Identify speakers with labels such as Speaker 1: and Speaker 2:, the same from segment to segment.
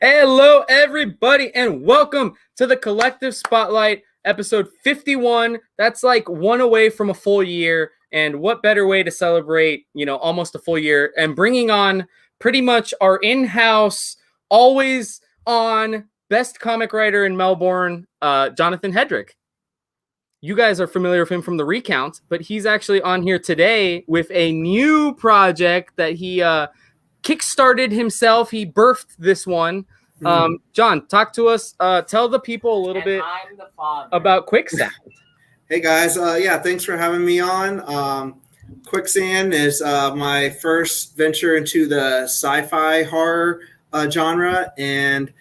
Speaker 1: Hello, everybody, and welcome to the Collective Spotlight, episode 51. That's like one away from a full year, and what better way to celebrate, almost a full year, and bringing on pretty much our in-house, always on best comic writer in Melbourne, Jonathan Hedrick'd. You guys are familiar with him from the Recount, but he's actually on here today with a new project that he kickstarted himself. He birthed this one. John, talk to us. Tell the people a little bit about Quicksand.
Speaker 2: Hey guys, thanks for having me on. Quicksand is my first venture into the sci-fi horror genre, and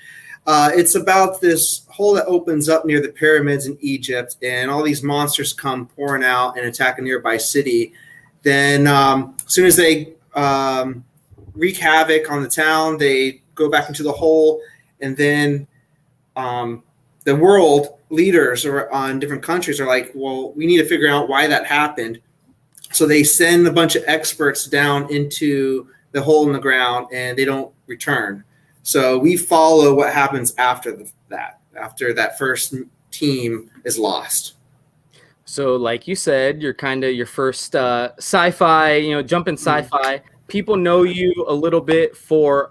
Speaker 2: it's about this hole that opens up near the pyramids in Egypt, and all these monsters come pouring out and attack a nearby city. Then as soon as they wreak havoc on the town, they go back into the hole, and then the world leaders on different countries are like, well, we need to figure out why that happened. So they send a bunch of experts down into the hole in the ground, and they don't return. So we follow what happens after that first team is lost. So
Speaker 1: like you said, you're kind of your first sci-fi, jumping sci-fi. People know you a little bit for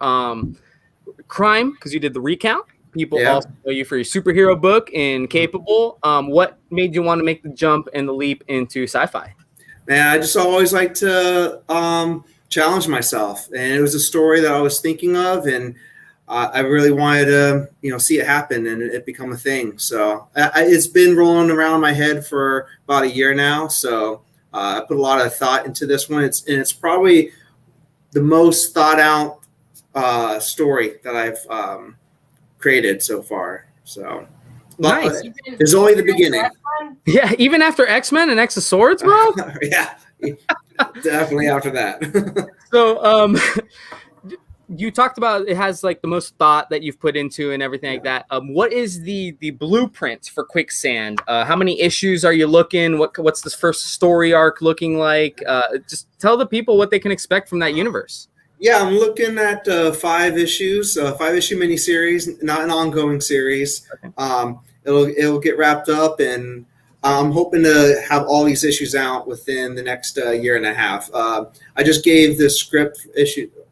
Speaker 1: crime because you did the Recount. People also know you for your superhero book in Capable. What made you want to make the jump and the leap into sci-fi?
Speaker 2: Man, I just always like to challenge myself, and it was a story that I was thinking of, and I really wanted to, see it happen and it become a thing. So it's been rolling around in my head for about a year now. So I put a lot of thought into this one. It's probably the most thought out story that I've created so far. So
Speaker 1: nice.
Speaker 2: It's only the beginning.
Speaker 1: Yeah, even after X-Men and X of Swords, bro.
Speaker 2: Yeah, definitely after that.
Speaker 1: So you talked about it has like the most thought that you've put into and everything like that. What is the blueprint for Quicksand? How many issues are you looking? What's this first story arc looking like? Just tell the people what they can expect from that universe.
Speaker 2: Yeah, I'm looking at 5 issues, 5-issue miniseries, not an ongoing series. Okay. It'll get wrapped up, and I'm hoping to have all these issues out within the next year and a half. I just gave the script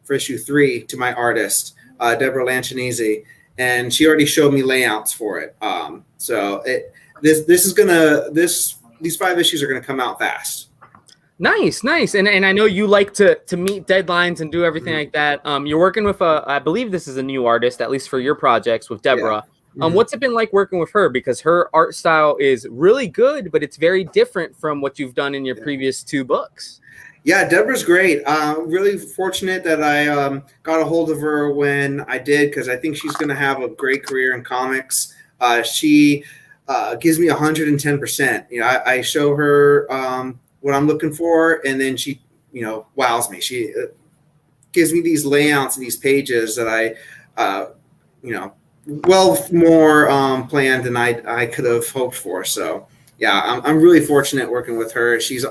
Speaker 2: for issue 3 to my artist, Deborah Lanchinese, and she already showed me layouts for it. These 5 issues are gonna come out fast.
Speaker 1: Nice. And I know you like to meet deadlines and do everything like that. You're working with I believe this is a new artist, at least for your projects, with Deborah. Yeah. What's it been like working with her? Because her art style is really good, but it's very different from what you've done in your previous 2 books.
Speaker 2: Yeah, Deborah's great. Really fortunate that I got a hold of her when I did, because I think she's going to have a great career in comics. She gives me 110%. I show her what I'm looking for, and then she, wows me. She gives me these layouts and these pages that I, well more planned than I could have hoped for. So yeah, I'm really fortunate working with her. She's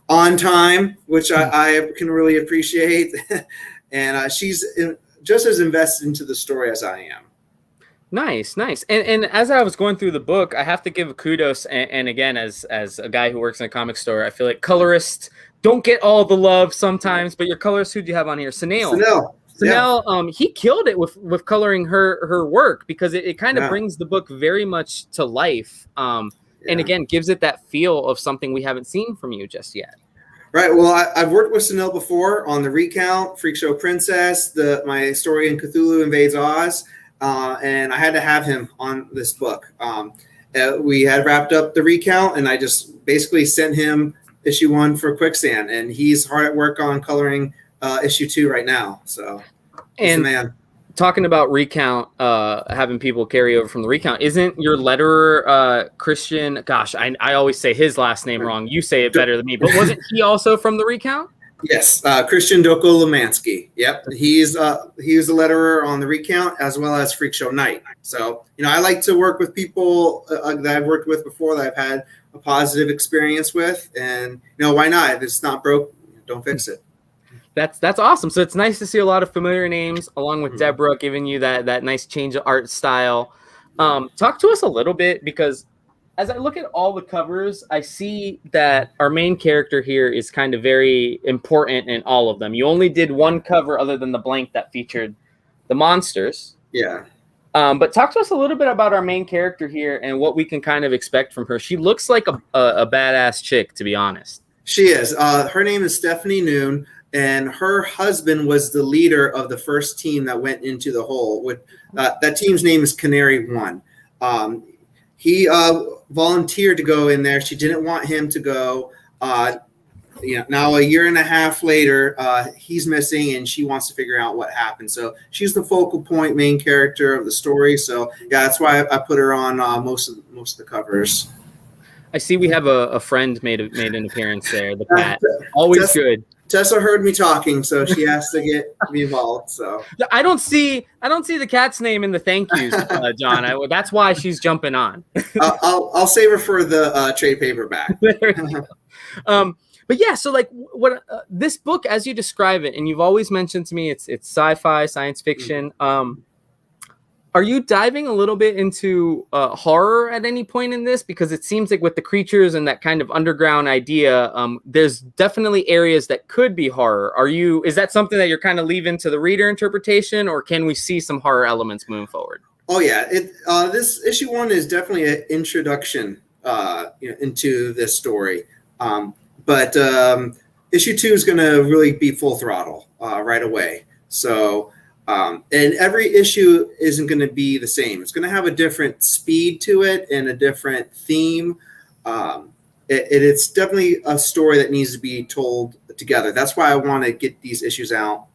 Speaker 2: on time, which I can really appreciate. And she's just as invested into the story as I am.
Speaker 1: Nice. And as I was going through the book, I have to give kudos. And again, as a guy who works in a comic store, I feel like colorists don't get all the love sometimes, but your colorist, who do you have on here? Sunil. He killed it with coloring her work, because it kind of brings the book very much to life. And again, gives it that feel of something we haven't seen from you just yet.
Speaker 2: Right. Well, I've worked with Sunil before on the Recount, Freak Show Princess, my story in Cthulhu Invades Oz, and I had to have him on this book. We had wrapped up the Recount, and I just basically sent him issue 1 for Quicksand, and he's hard at work on coloring issue 2 right now. So, he's the man.
Speaker 1: Talking about Recount, having people carry over from the Recount, isn't your letterer Christian? Gosh, I always say his last name wrong. You say it better than me. But wasn't he also from the Recount?
Speaker 2: Yes, Christian Doko-Lemansky. Yep, he was the letterer on the Recount as well as Freak Show Night. So I like to work with people that I've worked with before, that I've had a positive experience with, and why not? If it's not broke, don't fix it.
Speaker 1: That's awesome. So it's nice to see a lot of familiar names along with
Speaker 2: Mhm.
Speaker 1: Deborah giving you that nice change of art style. Talk to us a little bit, because as I look at all the covers, I see that our main character here is kind of very important in all of them. You only did one cover other than the blank that featured the monsters.
Speaker 2: Yeah.
Speaker 1: But talk to us a little bit about our main character here and what we can kind of expect from her. She looks like a badass chick, to be honest.
Speaker 2: She is. Her name is Stephanie Noon, and her husband was the leader of the first team that went into the hole. That team's name is Canary One. He volunteered to go in there. She didn't want him to go. Now a year and a half later, he's missing, and she wants to figure out what happened. So she's the focal point, main character of the story. So yeah, that's why I put her on most of the covers.
Speaker 1: I see we have a friend made an appearance there. The cat, always good.
Speaker 2: Tessa heard me talking, so she has to get me involved. So
Speaker 1: I don't see the cat's name in the thank yous, John. That's why she's jumping on.
Speaker 2: I'll save her for the trade paperback.
Speaker 1: But yeah, so like what this book, as you describe it, and you've always mentioned to me, it's sci-fi, science fiction. Are you diving a little bit into horror at any point in this? Because it seems like with the creatures and that kind of underground idea, there's definitely areas that could be horror. Is that something that you're kind of leaving to the reader interpretation, or can we see some horror elements moving forward?
Speaker 2: Oh yeah, this issue 1 is definitely an introduction into this story. But issue 2 is going to really be full throttle right away. So. And every issue isn't going to be the same. It's going to have a different speed to it and a different theme. It's definitely a story that needs to be told together. That's why I want to get these issues out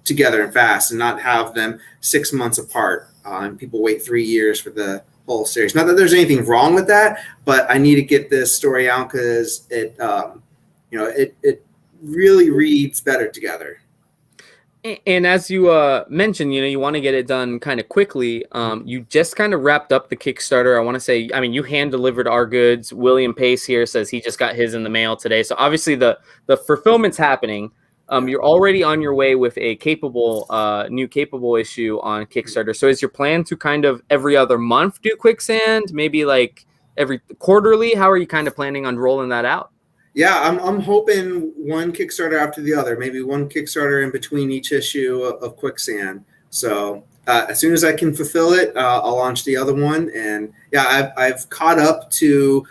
Speaker 2: together and fast, and not have them 6 months apart. And people wait 3 years for the whole series. Not that there's anything wrong with that, but I need to get this story out because it really reads better together.
Speaker 1: And as you mentioned, you want to get it done kind of quickly. You just kind of wrapped up the Kickstarter. I want to say, you hand delivered our goods. William Pace here says he just got his in the mail today. So obviously the fulfillment's happening. You're already on your way with a new capable issue on Kickstarter. So is your plan to kind of every other month do Quicksand? Maybe like every quarterly? How are you kind of planning on rolling that out?
Speaker 2: Yeah, I'm hoping one Kickstarter after the other, maybe one Kickstarter in between each issue of Quicksand. So as soon as I can fulfill it, I'll launch the other one. And yeah, I've caught up to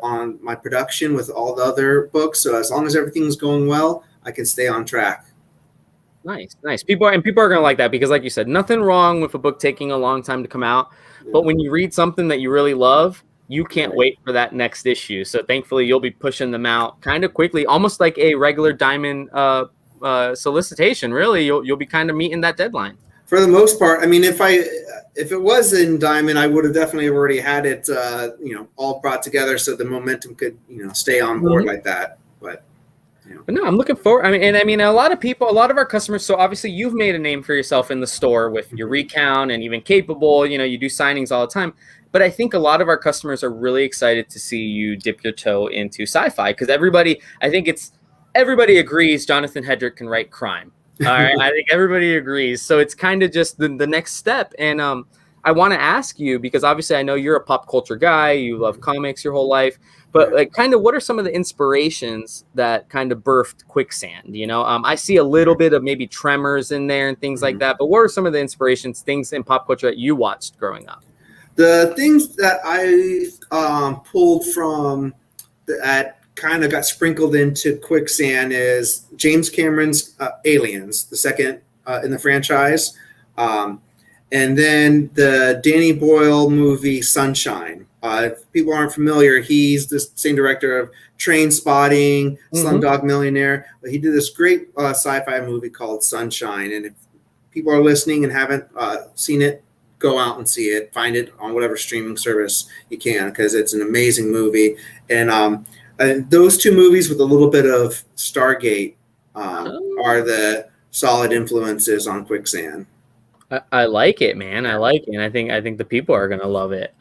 Speaker 2: on my production with all the other books. So as long as everything's going well, I can stay on track.
Speaker 1: Nice. People are going to like that, because like you said, nothing wrong with a book taking a long time to come out. But when you read something that you really love, you can't wait for that next issue. So thankfully, you'll be pushing them out kind of quickly, almost like a regular Diamond solicitation. Really, you'll be kind of meeting that deadline.
Speaker 2: For the most part, if it was in Diamond, I would have definitely already had it, all brought together so the momentum could, stay on board like that. But
Speaker 1: no, I'm looking forward. A lot of our customers. So obviously, you've made a name for yourself in the store with your Recount and even Capable. You do signings all the time. But I think a lot of our customers are really excited to see you dip your toe into sci-fi, because everybody agrees Jonathan Hedrick'd can write crime. All right, I think everybody agrees. So it's kind of just the next step. And I want to ask you, because obviously I know you're a pop culture guy, you love comics your whole life, but like kind of what are some of the inspirations that kind of birthed Quicksand? I see a little bit of maybe Tremors in there and things like that. But what are some of the inspirations, things in pop culture that you watched growing up?
Speaker 2: The things that I pulled from that kind of got sprinkled into Quicksand is James Cameron's Aliens, the second in the franchise. And then the Danny Boyle movie Sunshine. If people aren't familiar, he's the same director of Train Spotting, Slumdog Millionaire. But he did this great sci-fi movie called Sunshine. And if people are listening and haven't seen it, go out and see it. Find it on whatever streaming service you can, because it's an amazing movie. And those two movies with a little bit of Stargate are the solid influences on Quicksand.
Speaker 1: I like it, man. I like it. And I think the people are gonna love it.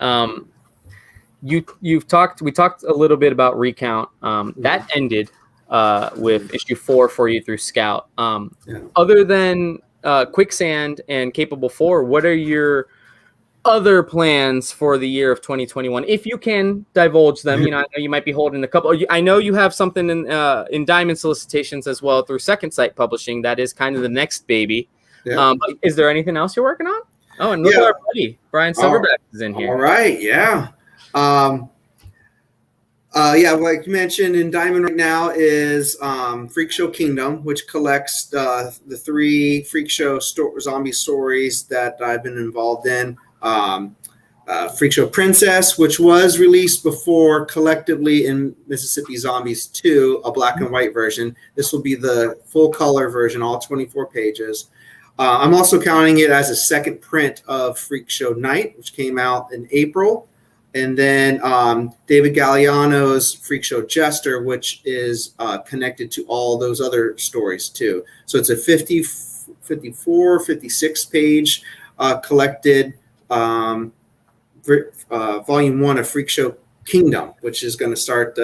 Speaker 1: We talked a little bit about Recount. That ended with issue 4 for you through Scout.
Speaker 2: Yeah.
Speaker 1: Other than Quicksand and Capable 4, what are your other plans for the year of 2021, if you can divulge them? I know you might be holding a couple. I know you have something in Diamond solicitations as well through Second Sight Publishing. That is kind of the next baby.
Speaker 2: Yeah.
Speaker 1: But is there anything else you're working on? Oh, and look at our buddy Brian Silverback is in here.
Speaker 2: All right, yeah. Like you mentioned, in Diamond right now is Freak Show Kingdom, which collects the 3 Freak Show zombie stories that I've been involved in. Freak Show Princess, which was released before collectively in Mississippi Zombies 2, a black and white version. This will be the full color version, all 24 pages. I'm also counting it as a second print of Freak Show Night, which came out in April. And then David Galliano's Freak Show Jester, which is connected to all those other stories too. So it's a 54, 56 page collected volume 1 of Freak Show Kingdom, which is going to start,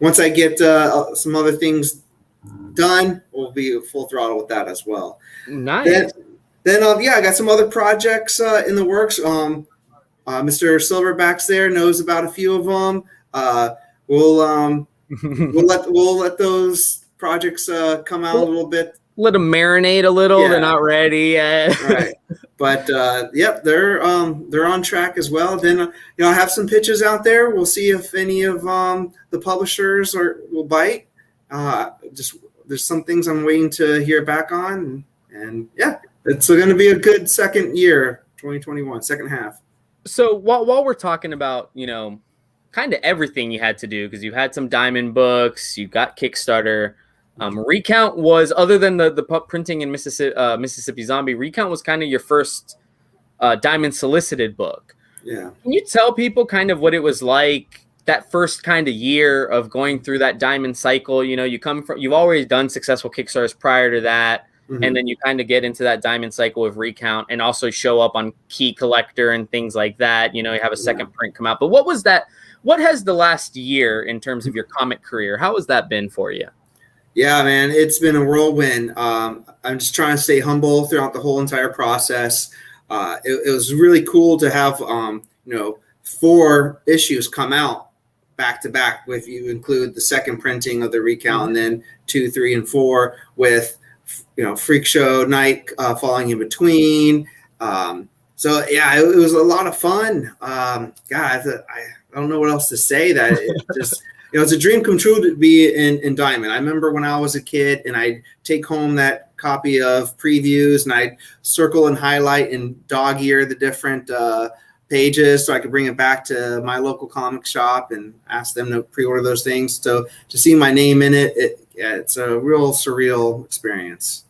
Speaker 2: once I get some other things done, we'll be full throttle with that as well.
Speaker 1: Nice.
Speaker 2: Then I got some other projects in the works. Mr. Silverback's there knows about a few of them. We'll let those projects come out a little bit.
Speaker 1: Let them marinate a little. Yeah. They're not ready yet.
Speaker 2: Right. But they're on track as well. Then I have some pitches out there. We'll see if any of the publishers will bite. There's some things I'm waiting to hear back on, and it's going to be a good second year, 2021, second half.
Speaker 1: So while we're talking about kind of everything you had to do, because you had some Diamond books, you got Kickstarter. Recount was, other than the printing in Mississippi Zombie, Recount was kind of your first Diamond solicited book.
Speaker 2: Yeah.
Speaker 1: Can you tell people kind of what it was like that first kind of year of going through that Diamond cycle? You've always done successful Kickstarters prior to that. Mm-hmm. And then you kind of get into that Diamond cycle of Recount and also show up on Key Collector and things like that. You have a second print come out. But what was that? What has the last year in terms of your comic career? How has that been for you?
Speaker 2: Yeah, man, it's been a whirlwind. I'm just trying to stay humble throughout the whole entire process. It was really cool to have, 4 issues come out back to back, if you include the second printing of the Recount, and then 2, 3, and 4 with, Freak Show Night falling in between. It was a lot of fun. I don't know what else to say. That it just. It's a dream come true to be in Diamond. I remember when I was a kid and I'd take home that copy of previews and I'd circle and highlight in dog ear the different pages so I could bring it back to my local comic shop and ask them to pre-order those things. So to see my name in it's a real surreal experience.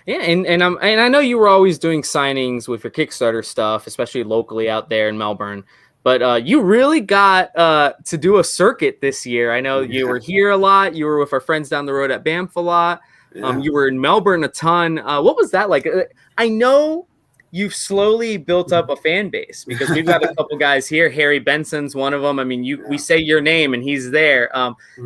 Speaker 1: Yeah, and I know you were always doing signings with your Kickstarter stuff, especially locally out there in Melbourne. But you really got to do a circuit this year. I know you were here a lot. You were with our friends down the road at Banff a lot. You were in Melbourne a ton. What was that like? I know you've slowly built up a fan base because we've got a couple guys here. Harry Benson's one of them. I mean, we say your name and he's there.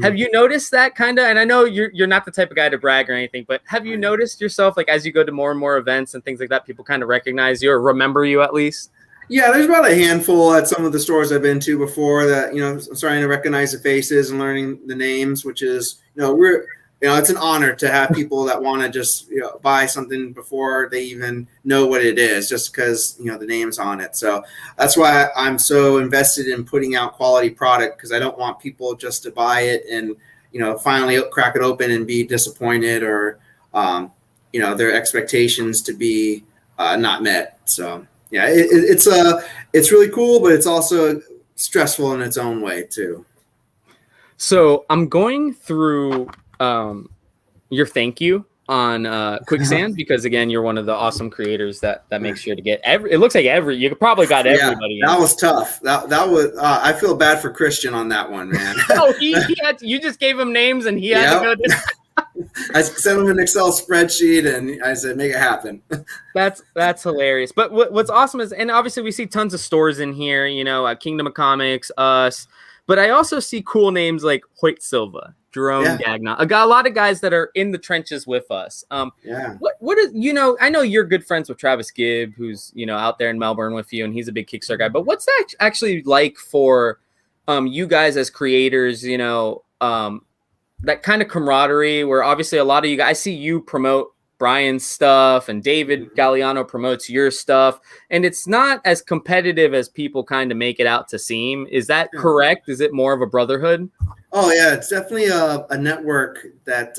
Speaker 1: Have you noticed that kind of? And I know you're not the type of guy to brag or anything, but have you noticed yourself, like as you go to more and more events and things like that, people kind of recognize you or remember you at least?
Speaker 2: Yeah, there's about a handful at some of the stores I've been to before that, I'm starting to recognize the faces and learning the names, which is, it's an honor to have people that want to just, buy something before they even know what it is, just because, the name's on it. So that's why I'm so invested in putting out quality product, because I don't want people just to buy it and, finally crack it open and be disappointed or, their expectations to be not met. So. Yeah, it's really cool, but it's also stressful in its own way too. So
Speaker 1: I'm going through your thank you on Quicksand because again, you're one of the awesome creators that makes sure to get it looks like you probably got everybody.
Speaker 2: That was tough. That was I feel bad for Christian on that one, man.
Speaker 1: Oh, he had you just gave him names and he had to go.
Speaker 2: I sent him an Excel spreadsheet and I said, make it happen.
Speaker 1: That's hilarious. But what's awesome is, and obviously we see tons of stores in here, Kingdom of Comics, us, but I also see cool names like Hoyt Silva. Jerome Gagnon. I got a lot of guys that are in the trenches with us. What is, I know you're good friends with Travis Gibb, who's, out there in Melbourne with you, and he's a big Kickstarter guy. But what's that actually like for you guys as creators, that kind of camaraderie where obviously a lot of you guys, I see you promote Brian's stuff and David Galliano promotes your stuff, and it's not as competitive as people kind of make it out to seem. Is that correct? Is it more of a brotherhood?
Speaker 2: Oh yeah, it's definitely a network that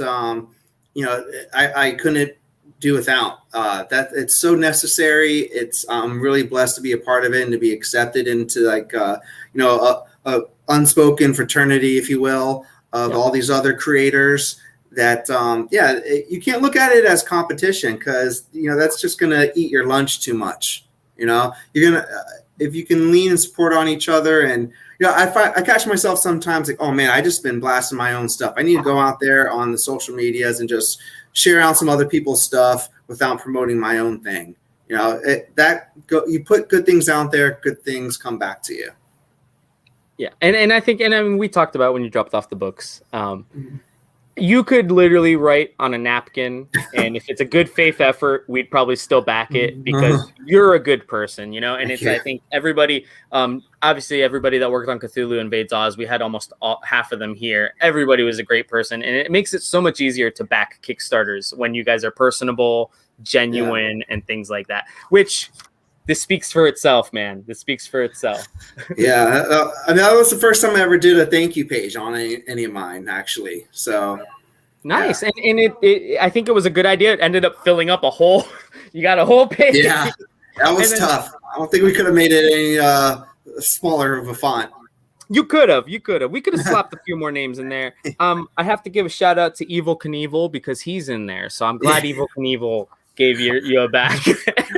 Speaker 2: I couldn't do without. That it's so necessary. It's I'm really blessed to be a part of it and to be accepted into a unspoken fraternity, if you will, of all these other creators. That you can't look at it as competition, because that's just gonna eat your lunch too much. You're gonna if you can lean and support on each other. And I catch myself sometimes like, oh man, I just been blasting my own stuff. I need to go out there on the social medias and just share out some other people's stuff without promoting my own thing. You put good things out there, good things come back to you.
Speaker 1: Yeah, and I think, and I mean, we talked about when you dropped off the books. You could literally write on a napkin, and if it's a good faith effort, we'd probably still back it because you're a good person, and I think everybody, obviously everybody that worked on Cthulhu Invades Oz, we had almost half of them here. Everybody was a great person, and it makes it so much easier to back Kickstarters when you guys are personable, genuine, and things like that, which this speaks for itself, man. This speaks for itself.
Speaker 2: That was the first time I ever did a thank you page on any of mine, actually. So
Speaker 1: nice. And it I think it was a good idea. It ended up filling up you got a whole page.
Speaker 2: Yeah, that was tough. I don't think we could have made it any smaller of a font.
Speaker 1: You could have. We could have slapped a few more names in there. I have to give a shout out to Evil Knievel because he's in there. So I'm glad Evil Knievel gave you a back.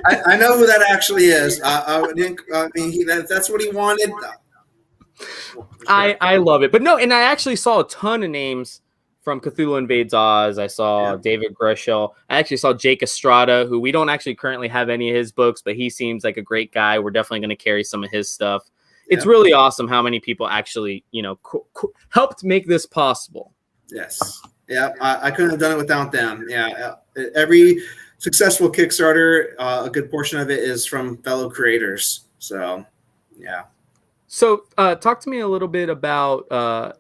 Speaker 2: I know who that actually is. That's what he wanted.
Speaker 1: I love it. But no, and I actually saw a ton of names from Cthulhu Invades Oz. I saw David Grushel. I actually saw Jake Estrada, who we don't actually currently have any of his books, but he seems like a great guy. We're definitely going to carry some of his stuff. It's really awesome how many people actually, helped make this possible.
Speaker 2: Yes. Yeah, I couldn't have done it without them. Yeah, every successful Kickstarter, a good portion of it is from fellow creators. So, yeah.
Speaker 1: So, talk to me a little bit about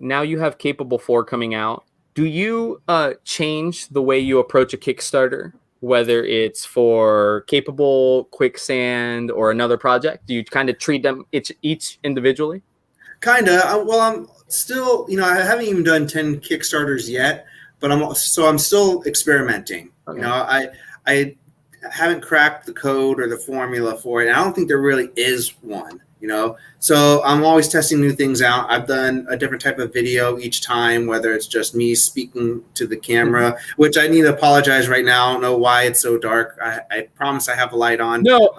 Speaker 1: now you have Capable 4 coming out. Do you change the way you approach a Kickstarter, whether it's for Capable, Quicksand, or another project? Do you kind of treat them each individually?
Speaker 2: Kind of. Well, I'm still, I haven't even done 10 Kickstarters yet, but I'm still experimenting. Okay. I haven't cracked the code or the formula for it. I don't think there really is one, So I'm always testing new things out. I've done a different type of video each time, whether it's just me speaking to the camera, which I need to apologize right now. I don't know why it's so dark. I promise I have a light on.
Speaker 1: No,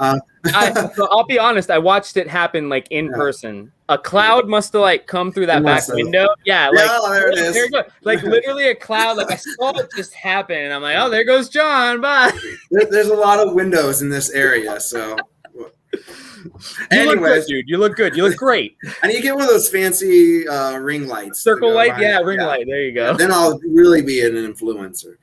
Speaker 1: so I'll be honest. I watched it happen in person. A cloud must have come through that back window. Yeah,
Speaker 2: there it is.
Speaker 1: There it goes. Literally a cloud. I saw it just happen, and I'm like, oh, there goes John. Bye.
Speaker 2: There's a lot of windows in this area, so.
Speaker 1: You look good, dude. You look good. You look great.
Speaker 2: I need to get one of those fancy ring lights.
Speaker 1: Circle light? Yeah, ring light. There you go.
Speaker 2: Then I'll really be an influencer.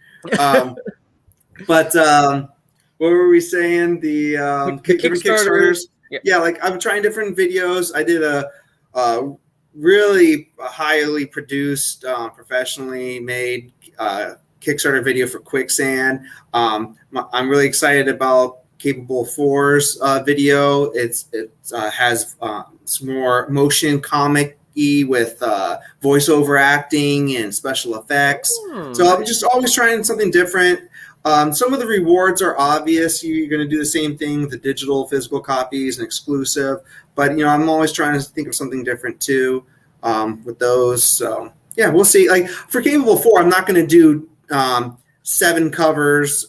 Speaker 2: But what were we saying? The Kickstarters? Yeah, I'm trying different videos. I did a really highly produced, professionally made Kickstarter video for Quicksand. I'm really excited about Capable 4's video. It has some more motion comic-y with voiceover acting and special effects. So I'm just always trying something different. Some of the rewards are obvious. You're going to do the same thing with the digital physical copies and exclusive. But, I'm always trying to think of something different, too, with those. So, yeah, we'll see. For Capable 4, I'm not going to do 7 covers,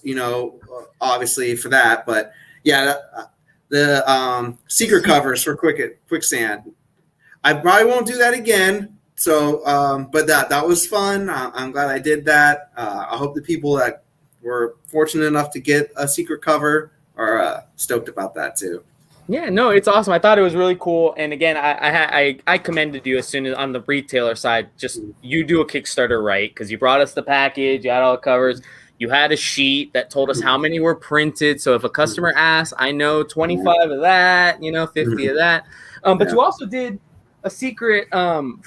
Speaker 2: obviously for that. But, yeah, the secret covers for Quicksand. I probably won't do that again. So, but that was fun. I'm glad I did that. I hope the people that were fortunate enough to get a secret cover are stoked about that too.
Speaker 1: Yeah, no, it's awesome. I thought it was really cool. And again, I commended you as soon as on the retailer side. Just you do a Kickstarter right because you brought us the package, you had all the covers, you had a sheet that told us how many were printed. So if a customer asks, I know 25 of that, 50 of that. But
Speaker 2: Yeah.
Speaker 1: you also did a secret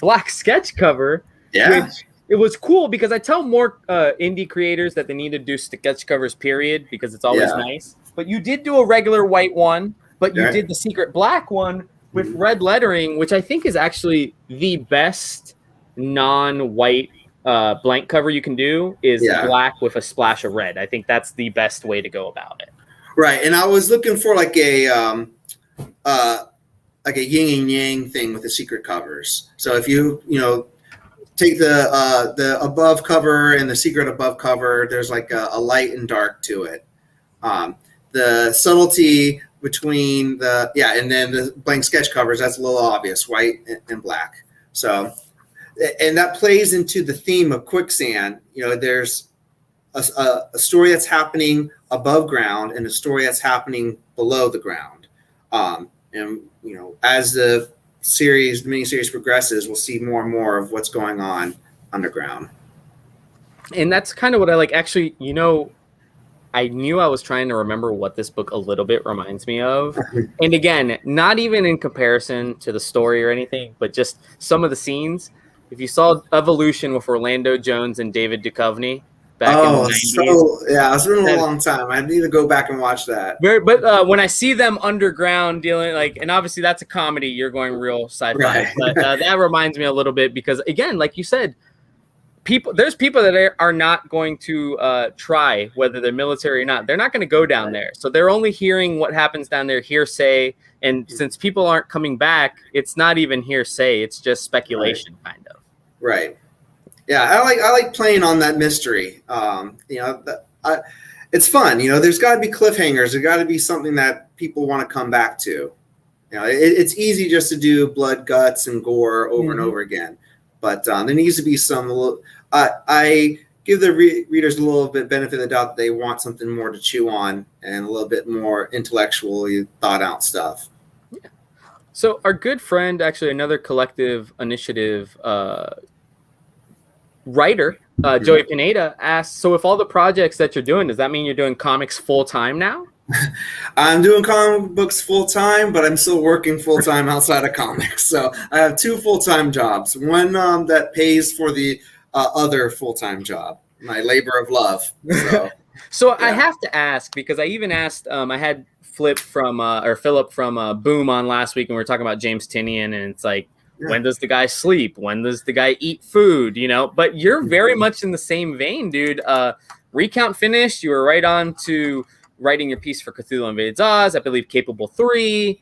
Speaker 1: black sketch cover,
Speaker 2: Yeah.
Speaker 1: which it was cool because I tell more indie creators that they need to do sketch covers, period, because it's always
Speaker 2: Yeah.
Speaker 1: nice. But you did do a regular white one, but you
Speaker 2: Right.
Speaker 1: did the secret black one with red lettering, which I think is actually the best non-white blank cover you can do is
Speaker 2: Yeah.
Speaker 1: black with a splash of red. I think that's the best way to go about it.
Speaker 2: Right. And I was looking for like a yin and yang thing with the secret covers. So if you take the above cover and the secret above cover, there's like a light and dark to it. The subtlety between and then the blank sketch covers, that's a little obvious, white and black. So, and that plays into the theme of Quicksand. There's a story that's happening above ground and a story that's happening below the ground. And as the miniseries progresses, we'll see more and more of what's going on underground.
Speaker 1: And that's kind of what I like. Actually, I knew I was trying to remember what this book a little bit reminds me of. And again, not even in comparison to the story or anything, but just some of the scenes. If you saw Evolution with Orlando Jones and David Duchovny back in the 90s.
Speaker 2: It's been a long time. I need to go back and watch that.
Speaker 1: But when I see them underground dealing and obviously that's a comedy, you're going real sci-fi. Right. But that reminds me a little bit because again, like you said, there's people that are not going to try, whether they're military or not. They're not going to go down there. So they're only hearing what happens down there, hearsay. And since people aren't coming back, it's not even hearsay. It's just speculation, kind of.
Speaker 2: Right. Yeah, I like playing on that mystery. It's fun. There's got to be cliffhangers. There's got to be something that people want to come back to. It's easy just to do blood, guts, and gore over and over again. But there needs to be some. I give the readers a little bit benefit of the doubt that they want something more to chew on and a little bit more intellectually thought out stuff.
Speaker 1: Yeah. So our good friend, actually another collective initiative writer, Joey Pineda, asked, so if all the projects that you're doing, does that mean you're doing comics full time now?
Speaker 2: I'm doing comic books full time, but I'm still working full time outside of comics. So I have 2 full-time jobs. One that pays for the other full-time job, my labor of love.
Speaker 1: So yeah. I have to ask because I even asked. I had Philip from Boom on last week, and we were talking about James Tynion, and it's like, when does the guy sleep? When does the guy eat food? But you're very much in the same vein, dude. Recount finished. You were right on to writing your piece for Cthulhu Invades Oz, I believe Capable 3.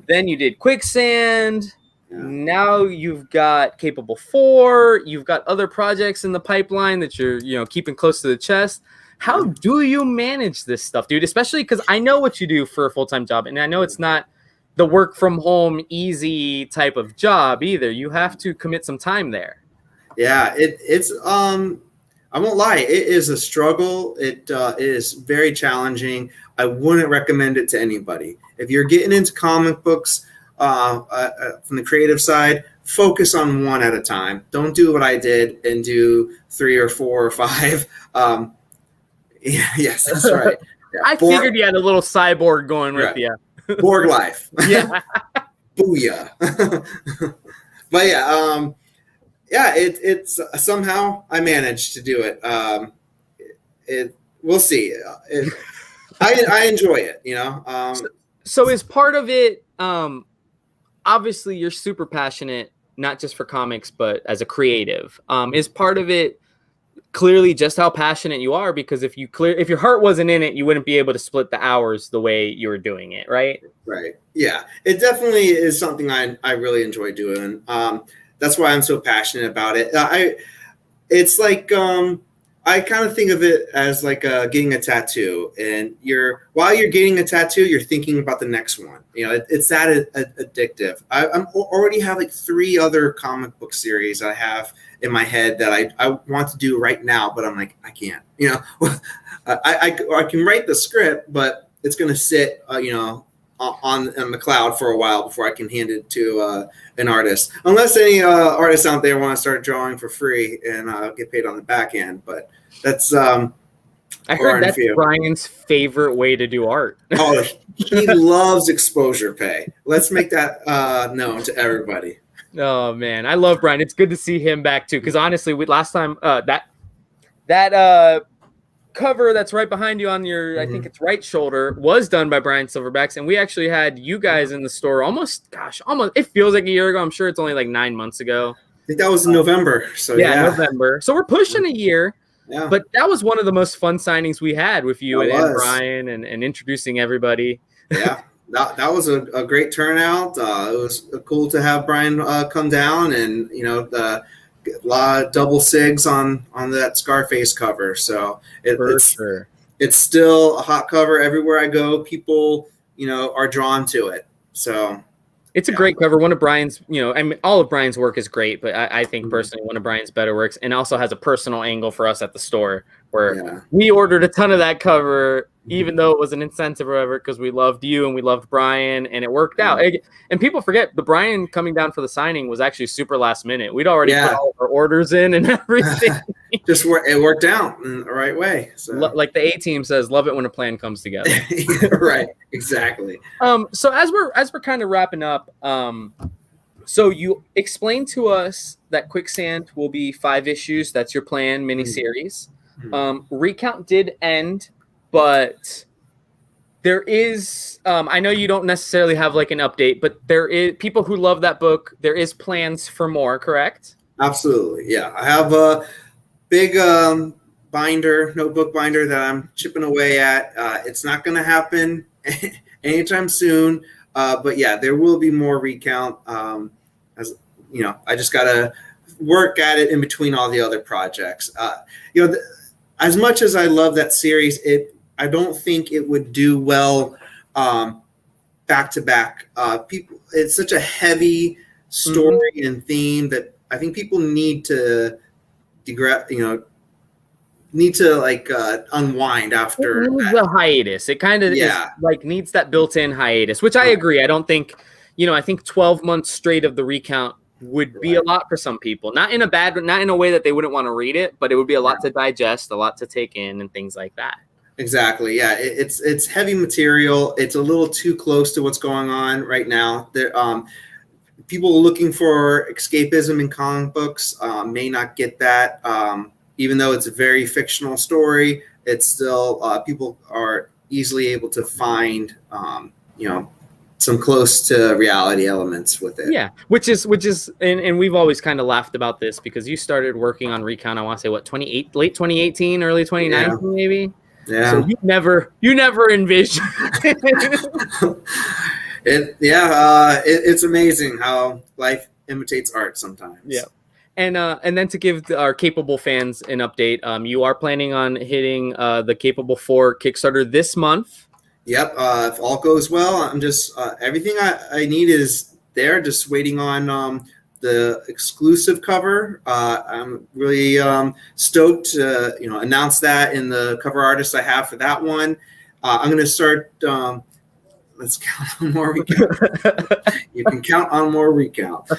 Speaker 1: Then you did Quicksand. Yeah. Now you've got Capable 4. You've got other projects in the pipeline that you're keeping close to the chest. How do you manage this stuff, dude? Especially because I know what you do for a full-time job, and I know it's not the work from home easy type of job either. You have to commit some time there.
Speaker 2: Yeah, it's I won't lie, it is a struggle. It is very challenging. I wouldn't recommend it to anybody. If you're getting into comic books from the creative side, focus on one at a time. Don't do what I did and do 3 or 4 or 5. Yes, that's right. Yeah,
Speaker 1: I figured you had a little cyborg going with you.
Speaker 2: Borg life.
Speaker 1: Yeah.
Speaker 2: Booyah. But yeah, it's somehow I managed to do it. We'll see. I enjoy it,
Speaker 1: So is part of it, obviously you're super passionate, not just for comics, but as a creative. Is part of it clearly just how passionate you are? Because if your heart wasn't in it, you wouldn't be able to split the hours the way you were doing it, right?
Speaker 2: Right. Yeah, it definitely is something I really enjoy doing. That's why I'm so passionate about it. It's like I kind of think of it as like getting a tattoo, and while you're getting a tattoo, you're thinking about the next one. It's that addictive. I already have like 3 other comic book series I have in my head that I want to do right now, but I'm like, I can't. I can write the script, but it's going to sit, on the cloud for a while before I can hand it to an artist. Unless any artists out there want to start drawing for free and get paid on the back end, but that's
Speaker 1: I heard that's Brian's favorite way to do art.
Speaker 2: Oh, he loves exposure pay. Let's make that known to everybody.
Speaker 1: Oh man, I love Brian. It's good to see him back too. Because honestly, last time that cover that's right behind you on your, I think it's right shoulder, was done by Brian Silverbacks, and we actually had you guys in the store almost. It feels like a year ago. I'm sure it's only like 9 months ago.
Speaker 2: I think that was in November. So yeah,
Speaker 1: November. So we're pushing a year.
Speaker 2: Yeah.
Speaker 1: But that was one of the most fun signings we had with you and Brian and introducing everybody.
Speaker 2: Yeah, that was a great turnout. It was cool to have Brian come down, and a lot of double sigs on that Scarface cover. So it's still a hot cover everywhere I go. People are drawn to it. So
Speaker 1: it's a great cover. One of Brian's, I mean, all of Brian's work is great, but I think personally one of Brian's better works, and also has a personal angle for us at the store where we ordered a ton of that cover, even though it was an incentive or whatever, because we loved you and we loved Brian, and it worked out. And people forget the Brian coming down for the signing was actually super last minute. We'd already put all of our orders in and everything.
Speaker 2: It worked out in the right way. So.
Speaker 1: Like the A-team says, love it when a plan comes together.
Speaker 2: Right, exactly.
Speaker 1: So as we're kind of wrapping up, so you explained to us that Quicksand will be 5 issues. That's your plan, miniseries. Recount did end, but there is, I know you don't necessarily have like an update, but there is people who love that book. There is plans for more, correct?
Speaker 2: Absolutely. Yeah. I have a big notebook binder that I'm chipping away at. It's not going to happen anytime soon. But yeah, there will be more recount. As I just got to work at it in between all the other projects. As much as I love that series, I don't think it would do well back to back. It's such a heavy story and theme that I think people need to unwind after
Speaker 1: the hiatus. It kind of needs that built-in hiatus, which I agree. I don't think, I think 12 months straight of the recount would be a lot for some people. Not in a way that they wouldn't want to read it, but it would be a lot to digest, a lot to take in, and things like that.
Speaker 2: Exactly. Yeah, it's heavy material. It's a little too close to what's going on right now. There, people looking for escapism in comic books may not get that. Even though it's a very fictional story, it's still people are easily able to find some close to reality elements with it.
Speaker 1: Yeah, which is and we've always kind of laughed about this because you started working on Recount, I want to say late 2018, early 2019 maybe.
Speaker 2: Yeah.
Speaker 1: So you never envisioned
Speaker 2: it's amazing how life imitates art sometimes.
Speaker 1: Yeah. And then to give our Capable fans an update, you are planning on hitting the Capable 4 Kickstarter this month.
Speaker 2: Yep. If all goes well, I'm just everything I need is there. Just waiting on the exclusive cover. I'm really stoked to announce that in the cover artist I have for that one. I'm going to start. Let's count on more recount. You can count on more recount.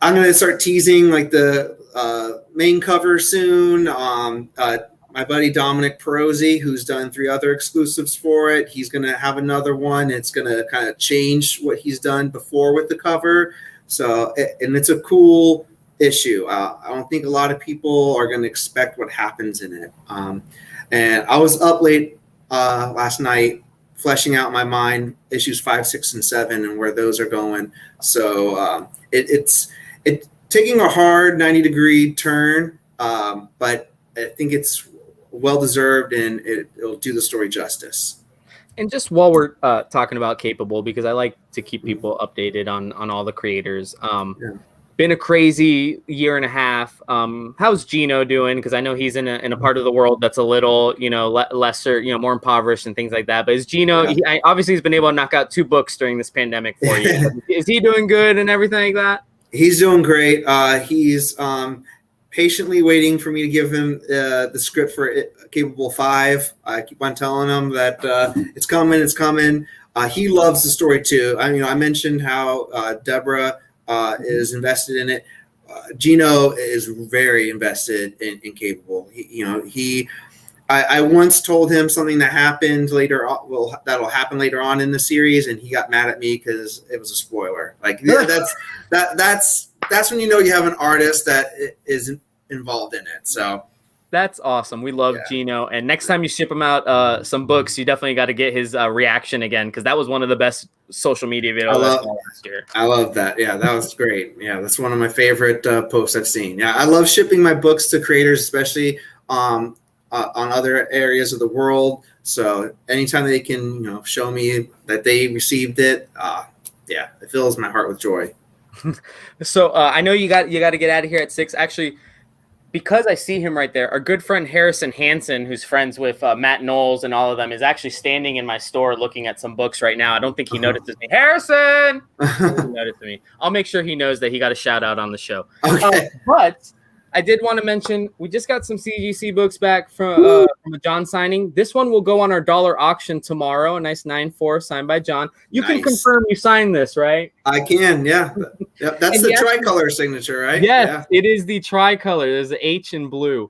Speaker 2: I'm going to start teasing like the main cover soon. My buddy Dominic Perozzi, who's done 3 other exclusives for it, he's going to have another one. It's going to kind of change what he's done before with the cover. So, and it's a cool issue. I don't think a lot of people are going to expect what happens in it. And I was up late last night fleshing out in my mind issues 5, 6, and 7 and where those are going. So it's taking a hard 90-degree turn, but I think it's well-deserved and it'll do the story justice.
Speaker 1: And just while we're talking about Capable, because I like to keep people updated on all the creators. Been a crazy year and a half. How's Gino doing? Because I know he's in a part of the world that's a little, lesser, more impoverished and things like that. But is Gino, obviously he's been able to knock out 2 books during this pandemic for you. Is he doing good and everything like that?
Speaker 2: He's doing great. He's patiently waiting for me to give him the script for Capable 5. I keep on telling him that it's coming, it's coming. He loves the story too. I mentioned how Deborah is invested in it. Gino is very invested in Capable. I once told him something that happened later. That'll happen later on in the series, and he got mad at me because it was a spoiler. Like that's when you know you have an artist that is involved in it. So
Speaker 1: that's awesome. We love Gino, and next time you ship him out some books, you definitely got to get his reaction again, because that was one of the best social media videos I saw last year.
Speaker 2: I love that. Yeah, that was great. Yeah, that's one of my favorite posts I've seen. Yeah, I love shipping my books to creators, especially on other areas of the world. So anytime they can, show me that they received it, it fills my heart with joy.
Speaker 1: So I know you got to get out of here at 6. Actually, because I see him right there, our good friend Harrison Hansen, who's friends with Matt Knowles and all of them, is actually standing in my store looking at some books right now. I don't think he notices me. Harrison! He noticed me. I'll make sure he knows that he got a shout out on the show.
Speaker 2: Okay.
Speaker 1: But I did want to mention, we just got some CGC books back from a John signing. This one will go on our dollar auction tomorrow. A nice 9/4 signed by John. You can confirm you signed this, right?
Speaker 2: I can, yeah. Yep, that's the tricolor signature, right?
Speaker 1: Yes, It is the tricolor. There's an H in blue.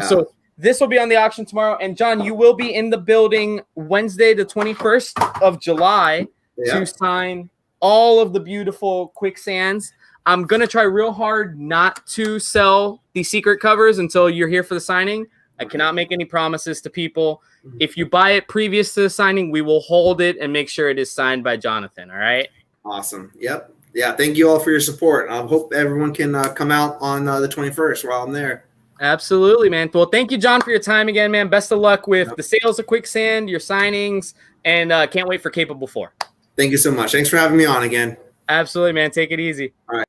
Speaker 1: So this will be on the auction tomorrow. And John, you will be in the building Wednesday, the 21st of July to sign all of the beautiful Quicksands. I'm going to try real hard not to sell the secret covers until you're here for the signing. I cannot make any promises to people. If you buy it previous to the signing, we will hold it and make sure it is signed by Jonathan. All right?
Speaker 2: Awesome. Yep. Yeah. Thank you all for your support. I hope everyone can come out on the 21st while I'm there.
Speaker 1: Absolutely, man. Well, thank you, John, for your time again, man. Best of luck with the sales of Quicksand, your signings, and can't wait for Capable 4.
Speaker 2: Thank you so much. Thanks for having me on again.
Speaker 1: Absolutely, man. Take it easy.
Speaker 2: All right.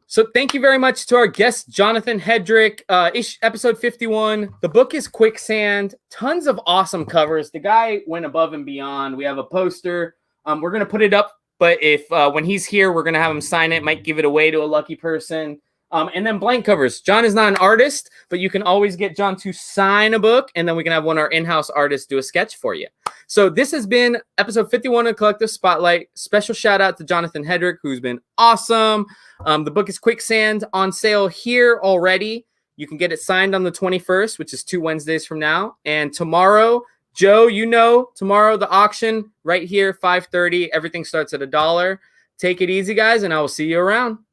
Speaker 1: So thank you very much to our guest, Jonathan Hedrick'd, episode 51. The book is Quicksand. Tons of awesome covers. The guy went above and beyond. We have a poster. We're going to put it up, but if when he's here, we're going to have him sign it. Might give it away to a lucky person. And then blank covers. John is not an artist, but you can always get John to sign a book, and then we can have one of our in-house artists do a sketch for you. So this has been episode 51 of Collective Spotlight. Special shout out to Jonathan Hedrick'd, who's been awesome. The book is Quicksand, on sale here already. You can get it signed on the 21st, which is 2 Wednesdays from now. And tomorrow, Joe, tomorrow the auction right here, 5:30. Everything starts at $1. Take it easy, guys, and I will see you around.